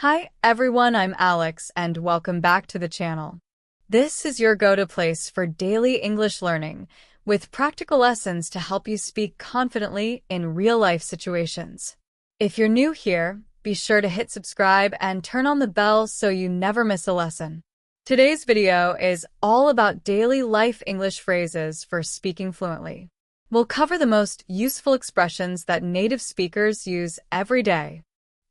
Hi everyone, I'm Alex and welcome back to the channel. This is your go-to place for daily English learning with practical lessons to help you speak confidently in real-life situations. If you're new here, be sure to hit subscribe and turn on the bell so you never miss a lesson. Today's video is all about daily life English phrases for speaking fluently. We'll cover the most useful expressions that native speakers use every day.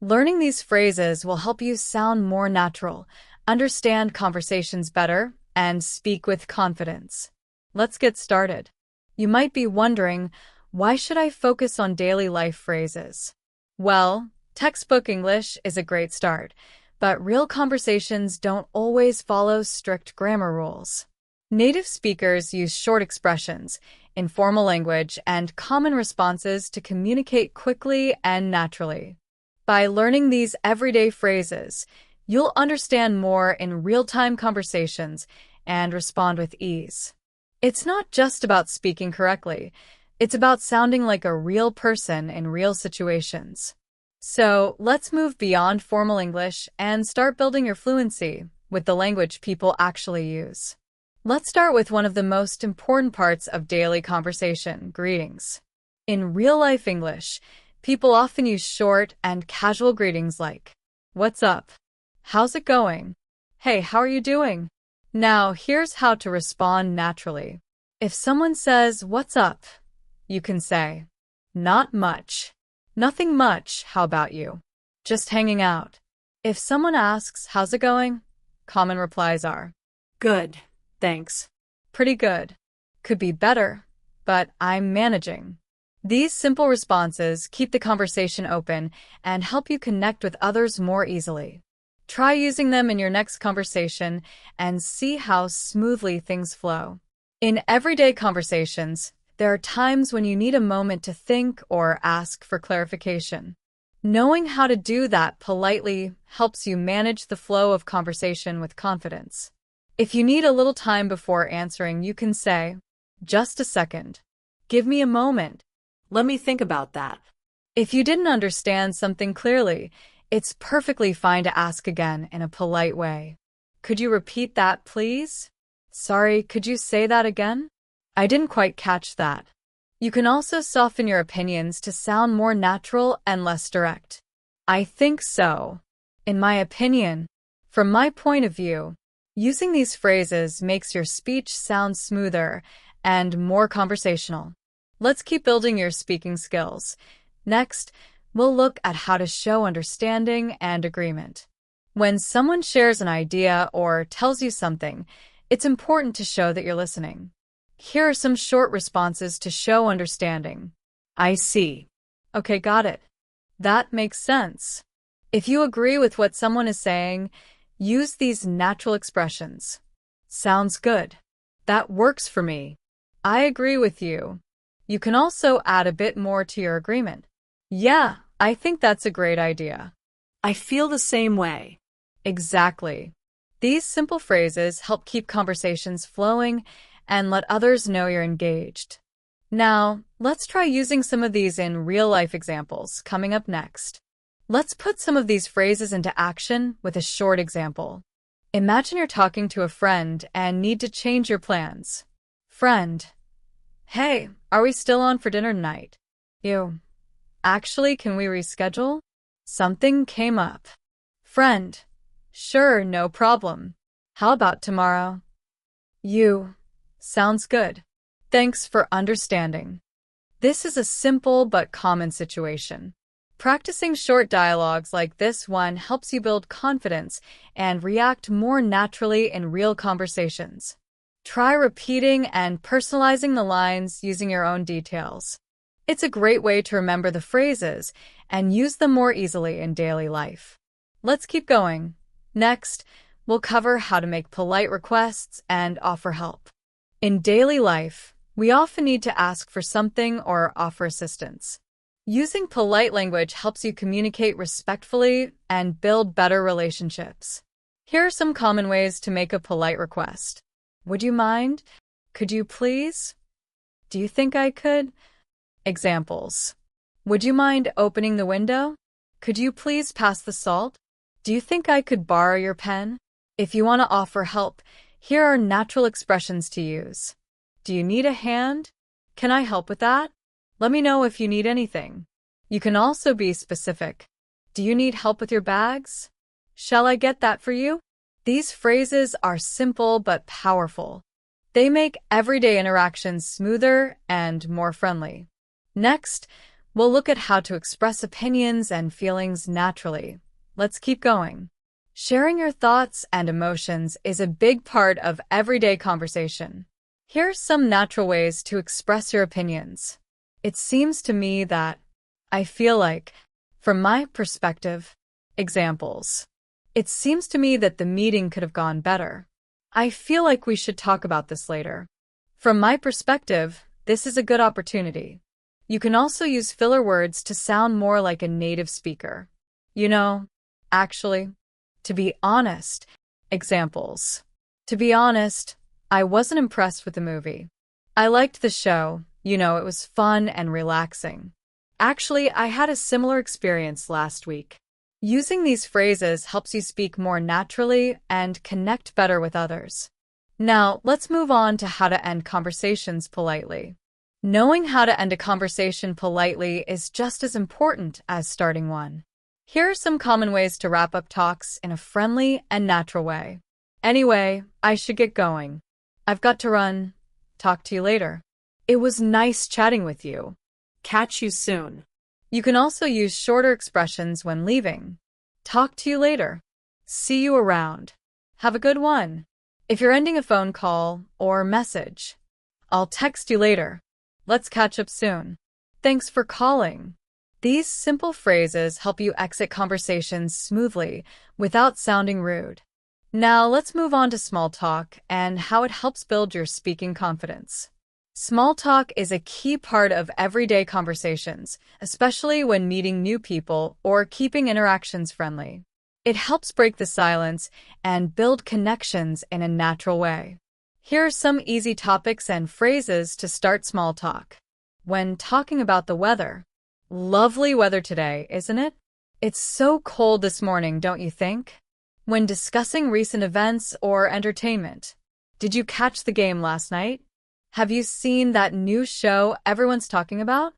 Learning these phrases will help you sound more natural, understand conversations better, and speak with confidence. Let's get started. You might be wondering, why should I focus on daily life phrases? Well, textbook English is a great start, but real conversations don't always follow strict grammar rules. Native speakers use short expressions, informal language, and common responses to communicate quickly and naturally. By learning these everyday phrases, you'll understand more in real-time conversations and respond with ease. It's not just about speaking correctly, it's about sounding like a real person in real situations. So, let's move beyond formal English and start building your fluency with the language people actually use. Let's start with one of the most important parts of daily conversation, greetings. In real-life English, people often use short and casual greetings like, "What's up? How's it going? Hey, how are you doing?" Now, here's how to respond naturally. If someone says, "What's up?" you can say, "Not much. Nothing much, how about you? Just hanging out." If someone asks, "How's it going?" common replies are, "Good, thanks. Pretty good. Could be better, but I'm managing." These simple responses keep the conversation open and help you connect with others more easily. Try using them in your next conversation and see how smoothly things flow. In everyday conversations, there are times when you need a moment to think or ask for clarification. Knowing how to do that politely helps you manage the flow of conversation with confidence. If you need a little time before answering, you can say, "Just a second. Give me a moment. Let me think about that." If you didn't understand something clearly, it's perfectly fine to ask again in a polite way. "Could you repeat that, please? Sorry, could you say that again? I didn't quite catch that." You can also soften your opinions to sound more natural and less direct. "I think so. In my opinion." From my point of view, using these phrases makes your speech sound smoother and more conversational. Let's keep building your speaking skills. Next, we'll look at how to show understanding and agreement. When someone shares an idea or tells you something, it's important to show that you're listening. Here are some short responses to show understanding. "I see." "Okay, got it." "That makes sense." If you agree with what someone is saying, use these natural expressions. "Sounds good." "That works for me." "I agree with you." You can also add a bit more to your agreement. "Yeah, I think that's a great idea." "I feel the same way." Exactly. These simple phrases help keep conversations flowing and let others know you're engaged. Now, let's try using some of these in real-life examples coming up next. Let's put some of these phrases into action with a short example. Imagine you're talking to a friend and need to change your plans. Friend: "Hey, are we still on for dinner tonight?" You: "Actually, can we reschedule? Something came up." Friend: "Sure, no problem. How about tomorrow?" You: "Sounds good. Thanks for understanding." This is a simple but common situation. Practicing short dialogues like this one helps you build confidence and react more naturally in real conversations. Try repeating and personalizing the lines using your own details. It's a great way to remember the phrases and use them more easily in daily life. Let's keep going. Next, we'll cover how to make polite requests and offer help. In daily life, we often need to ask for something or offer assistance. Using polite language helps you communicate respectfully and build better relationships. Here are some common ways to make a polite request. "Would you mind?" "Could you please?" "Do you think I could?" Examples: "Would you mind opening the window?" "Could you please pass the salt?" Do you think I could borrow your pen? If you want to offer help, here are natural expressions to use. Do you need a hand? Can I help with that? Let me know if you need anything. You can also be specific. Do you need help with your bags? Shall I get that for you? These phrases are simple but powerful. They make everyday interactions smoother and more friendly. Next, we'll look at how to express opinions and feelings naturally. Let's keep going. Sharing your thoughts and emotions is a big part of everyday conversation. Here are some natural ways to express your opinions. It seems to me that, I feel like, from my perspective, examples. It seems to me that the meeting could have gone better. I feel like we should talk about this later. From my perspective, this is a good opportunity. You can also use filler words to sound more like a native speaker. Actually, to be honest, examples. To be honest, I wasn't impressed with the movie. I liked the show, it was fun and relaxing. Actually, I had a similar experience last week. Using these phrases helps you speak more naturally and connect better with others. Now, let's move on to how to end conversations politely. Knowing how to end a conversation politely is just as important as starting one. Here are some common ways to wrap up talks in a friendly and natural way. Anyway, I should get going. I've got to run. Talk to you later. It was nice chatting with you. Catch you soon. You can also use shorter expressions when leaving. Talk to you later. See you around. Have a good one. If you're ending a phone call or message, I'll text you later. Let's catch up soon. Thanks for calling. These simple phrases help you exit conversations smoothly without sounding rude. Now let's move on to small talk and how it helps build your speaking confidence. Small talk is a key part of everyday conversations, especially when meeting new people or keeping interactions friendly. It helps break the silence and build connections in a natural way. Here are some easy topics and phrases to start small talk. When talking about the weather, lovely weather today, isn't it? It's so cold this morning, don't you think? When discussing recent events or entertainment, did you catch the game last night? Have you seen that new show everyone's talking about?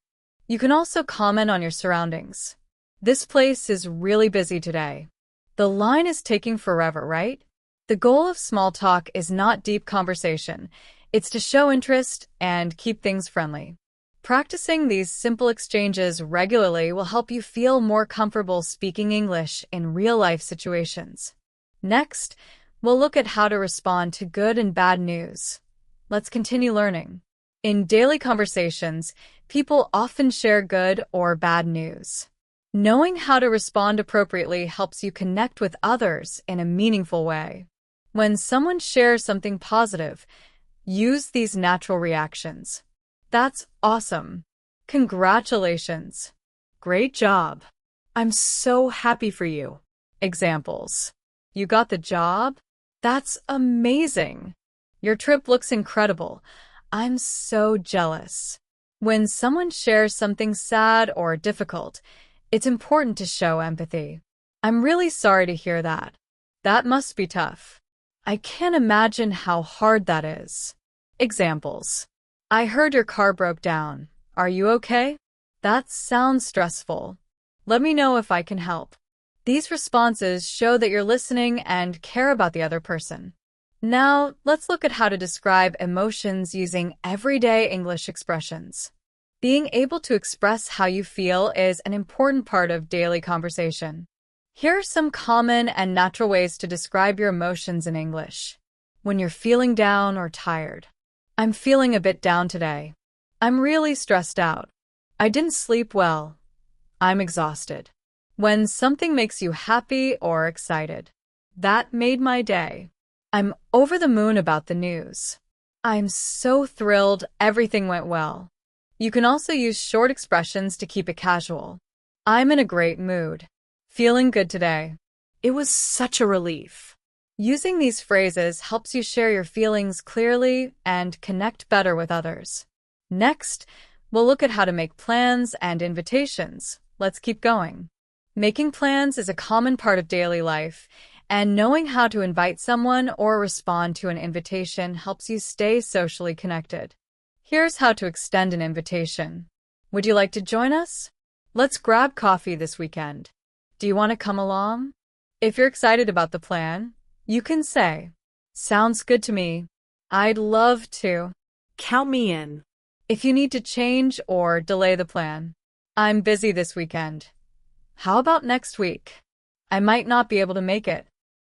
You can also comment on your surroundings. This place is really busy today. The line is taking forever, right? The goal of small talk is not deep conversation. It's to show interest and keep things friendly. Practicing these simple exchanges regularly will help you feel more comfortable speaking English in real-life situations. Next, we'll look at how to respond to good and bad news. Let's continue learning. In daily conversations, people often share good or bad news. Knowing how to respond appropriately helps you connect with others in a meaningful way. When someone shares something positive, use these natural reactions. That's awesome. Congratulations. Great job. I'm so happy for you. Examples. You got the job? That's amazing. Your trip looks incredible. I'm so jealous. When someone shares something sad or difficult, it's important to show empathy. I'm really sorry to hear that. That must be tough. I can't imagine how hard that is. Examples. I heard your car broke down. Are you okay? That sounds stressful. Let me know if I can help. These responses show that you're listening and care about the other person. Now, let's look at how to describe emotions using everyday English expressions. Being able to express how you feel is an important part of daily conversation. Here are some common and natural ways to describe your emotions in English. When you're feeling down or tired. I'm feeling a bit down today. I'm really stressed out. I didn't sleep well. I'm exhausted. When something makes you happy or excited. That made my day. I'm over the moon about the news. I'm so thrilled everything went well. You can also use short expressions to keep it casual. I'm in a great mood. Feeling good today. It was such a relief. Using these phrases helps you share your feelings clearly and connect better with others. Next, we'll look at how to make plans and invitations. Let's keep going. Making plans is a common part of daily life, and knowing how to invite someone or respond to an invitation helps you stay socially connected. Here's how to extend an invitation. Would you like to join us? Let's grab coffee this weekend. Do you want to come along? If you're excited about the plan, you can say, "Sounds good to me. I'd love to." Count me in. If you need to change or delay the plan, "I'm busy this weekend. How about next week? I might not be able to make it.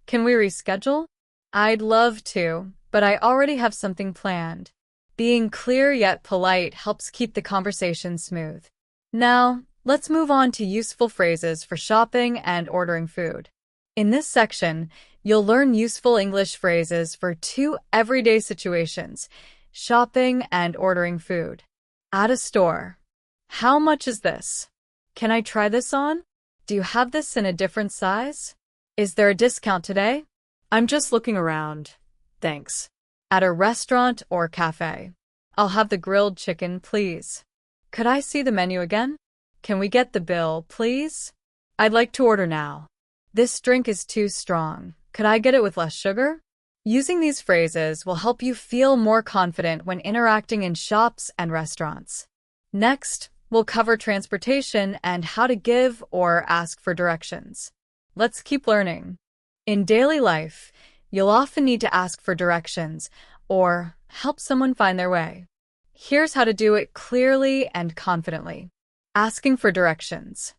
Can we reschedule?" "I'd love to, but I already have something planned." Being clear yet polite helps keep the conversation smooth. Now, let's move on to useful phrases for shopping and ordering food. In this section, you'll learn useful English phrases for two everyday situations: shopping and ordering food. At a store. "How much is this? Can I try this on? Do you have this in a different size? Is there a discount today?" I'm just looking around. Thanks. At a restaurant or cafe. "I'll have the grilled chicken, please. Could I see the menu again? Can we get the bill, please? I'd like to order now. This drink is too strong. Could I get it with less sugar?" Using these phrases will help you feel more confident when interacting in shops and restaurants. Next, we'll cover transportation and how to give or ask for directions. Let's keep learning. In daily life, you'll often need to ask for directions or help someone find their way. Here's how to do it clearly and confidently. Asking for directions.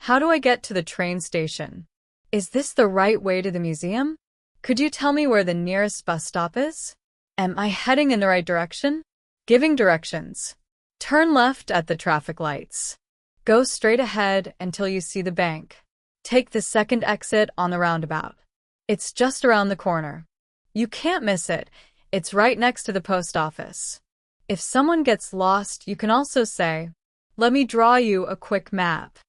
"How do I get to the train station? Is this the right way to the museum? Could you tell me where the nearest bus stop is? Am I heading in the right direction?" Giving directions. "Turn left at the traffic lights. Go straight ahead until you see the bank. Take the second exit on the roundabout. It's just around the corner. You can't miss it. It's right next to the post office." If someone gets lost, you can also say, "Let me draw you a quick map.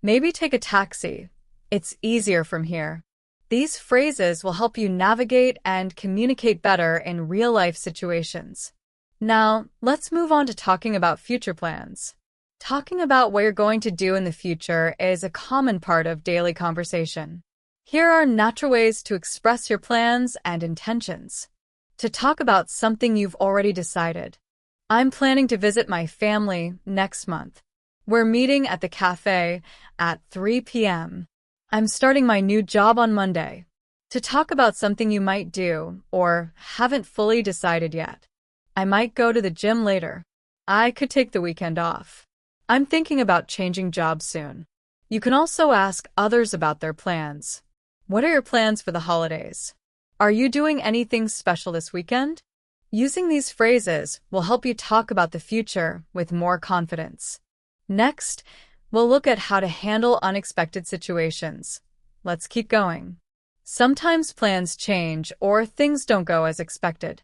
Maybe take a taxi. It's easier from here." These phrases will help you navigate and communicate better in real-life situations. Now, let's move on to talking about future plans. Talking about what you're going to do in the future is a common part of daily conversation. Here are natural ways to express your plans and intentions. To talk about something you've already decided. "I'm planning to visit my family next month. We're meeting at the cafe at 3 p.m. I'm starting my new job on Monday." To talk about something you might do or haven't fully decided yet. "I might go to the gym later. I could take the weekend off. I'm thinking about changing jobs soon." You can also ask others about their plans. "What are your plans for the holidays? Are you doing anything special this weekend?" Using these phrases will help you talk about the future with more confidence. Next, we'll look at how to handle unexpected situations. Let's keep going. Sometimes plans change or things don't go as expected.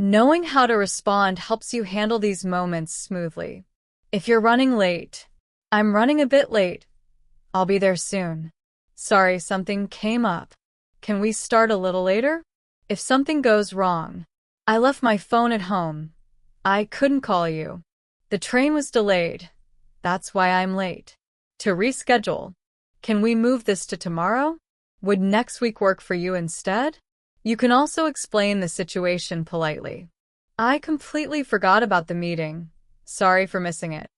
Knowing how to respond helps you handle these moments smoothly. If you're running late, "I'm running a bit late. I'll be there soon. Sorry, something came up. Can we start a little later?" If something goes wrong, "I left my phone at home. I couldn't call you. The train was delayed. That's why I'm late." To reschedule. "Can we move this to tomorrow? Would next week work for you instead?" You can also explain the situation politely. "I completely forgot about the meeting. Sorry for missing it.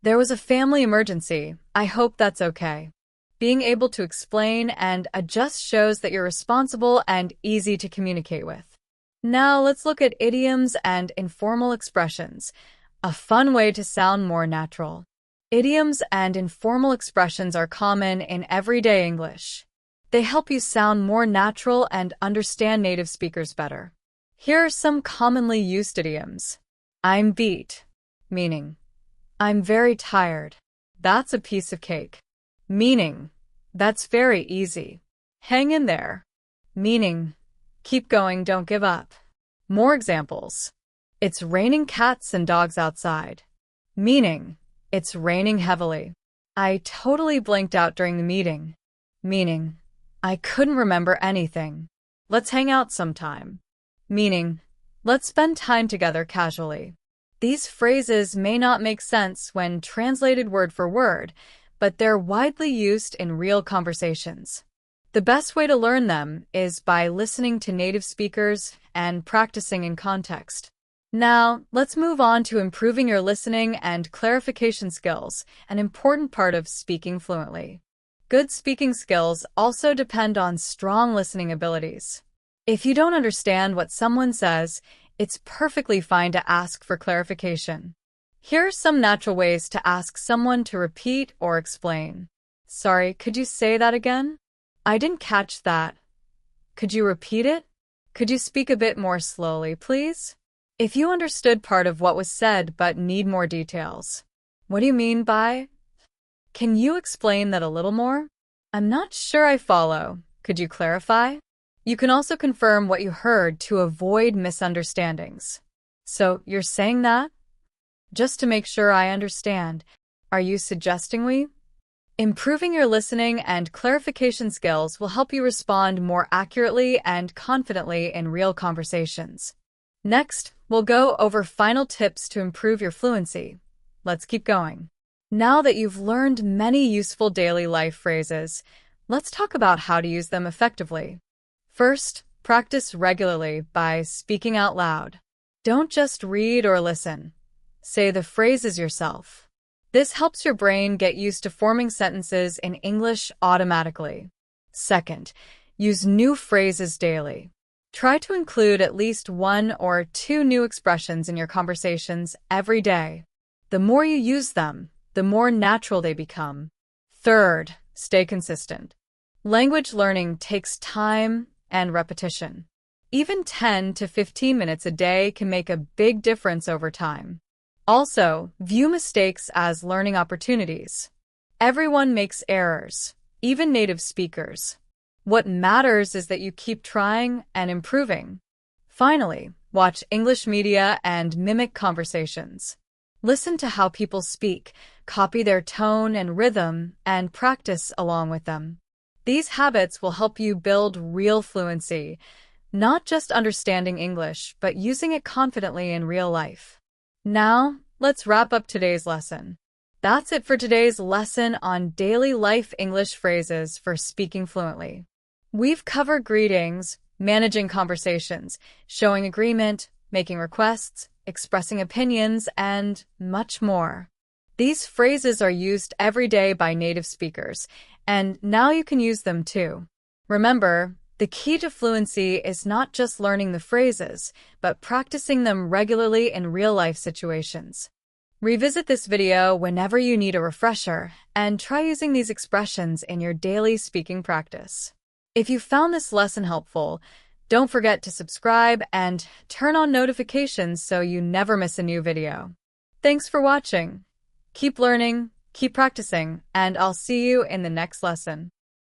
There was a family emergency. I hope that's okay." Being able to explain and adjust shows that you're responsible and easy to communicate with. Now let's look at idioms and informal expressions, a fun way to sound more natural. Idioms and informal expressions are common in everyday English. They help you sound more natural and understand native speakers better. Here are some commonly used idioms. "I'm beat," meaning, "I'm very tired. That's a piece of cake." Meaning, "That's very easy. Hang in there." Meaning, "Keep going, don't give up." More examples. "It's raining cats and dogs outside." Meaning, "It's raining heavily." "I totally blanked out during the meeting." Meaning, "I couldn't remember anything." "Let's hang out sometime." Meaning, "Let's spend time together casually." These phrases may not make sense when translated word for word, but they're widely used in real conversations. The best way to learn them is by listening to native speakers and practicing in context. Now, let's move on to improving your listening and clarification skills, an important part of speaking fluently. Good speaking skills also depend on strong listening abilities. If you don't understand what someone says, it's perfectly fine to ask for clarification. Here are some natural ways to ask someone to repeat or explain. Sorry, could you say that again? I didn't catch that. Could you repeat it? Could you speak a bit more slowly, please? If you understood part of what was said but need more details. What do you mean by? Can you explain that a little more? I'm not sure I follow. Could you clarify? You can also confirm what you heard to avoid misunderstandings. So, you're saying that? Just to make sure I understand, are you suggesting we? Improving your listening and clarification skills will help you respond more accurately and confidently in real conversations. Next, we'll go over final tips to improve your fluency. Let's keep going. Now that you've learned many useful daily life phrases, let's talk about how to use them effectively. First, practice regularly by speaking out loud. Don't just read or listen. Say the phrases yourself. This helps your brain get used to forming sentences in English automatically. Second, use new phrases daily. Try to include at least 1 or 2 new expressions in your conversations every day. The more you use them, the more natural they become. Third, stay consistent. Language learning takes time and repetition. Even 10 to 15 minutes a day can make a big difference over time. Also, view mistakes as learning opportunities. Everyone makes errors, even native speakers. What matters is that you keep trying and improving. Finally, watch English media and mimic conversations. Listen to how people speak, copy their tone and rhythm, and practice along with them. These habits will help you build real fluency, not just understanding English, but using it confidently in real life. Now, let's wrap up today's lesson. That's it for today's lesson on daily life English phrases for speaking fluently. We've covered greetings, managing conversations, showing agreement, making requests, expressing opinions, and much more. These phrases are used every day by native speakers, and now you can use them too. Remember, the key to fluency is not just learning the phrases, but practicing them regularly in real-life situations. Revisit this video whenever you need a refresher, and try using these expressions in your daily speaking practice. If you found this lesson helpful, don't forget to subscribe and turn on notifications so you never miss a new video. Thanks for watching. Keep learning, keep practicing, and I'll see you in the next lesson.